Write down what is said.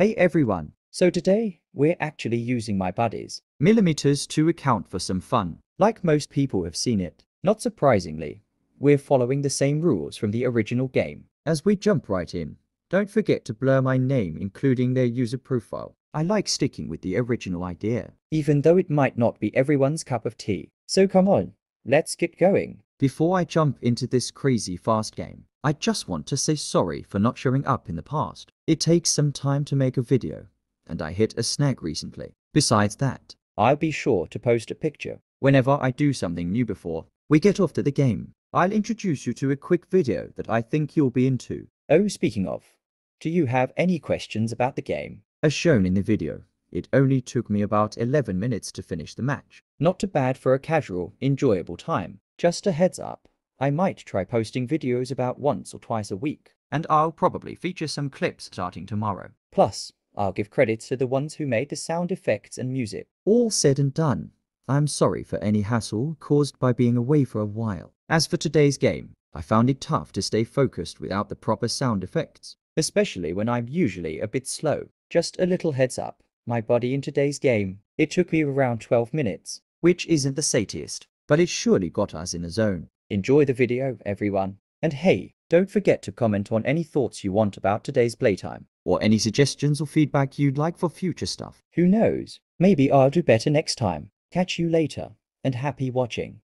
Hey everyone, so today we're actually using my buddies, Millimeters, to account for some fun. Like most people have seen it, not surprisingly, we're following the same rules from the original game. As we jump right in, don't forget to blur my name including their user profile. I like sticking with the original idea, even though it might not be everyone's cup of tea. So come on, let's get going. Before I jump into this crazy fast game, I just want to say sorry for not showing up in the past. It takes some time to make a video, and I hit a snag recently. Besides that, I'll be sure to post a picture whenever I do something new. Before we get off to the game, I'll introduce you to a quick video that I think you'll be into. Oh, speaking of, do you have any questions about the game? As shown in the video, it only took me about 11 minutes to finish the match. Not too bad for a casual, enjoyable time. Just a heads up, I might try posting videos about once or twice a week, and I'll probably feature some clips starting tomorrow. Plus, I'll give credits to the ones who made the sound effects and music. All said and done, I'm sorry for any hassle caused by being away for a while. As for today's game, I found it tough to stay focused without the proper sound effects, especially when I'm usually a bit slow. Just a little heads up, my buddy in today's game, it took me around 12 minutes, which isn't the satiest, but it surely got us in the zone. Enjoy the video, everyone. And hey, don't forget to comment on any thoughts you want about today's playtime, or any suggestions or feedback you'd like for future stuff. Who knows, maybe I'll do better next time. Catch you later, and happy watching.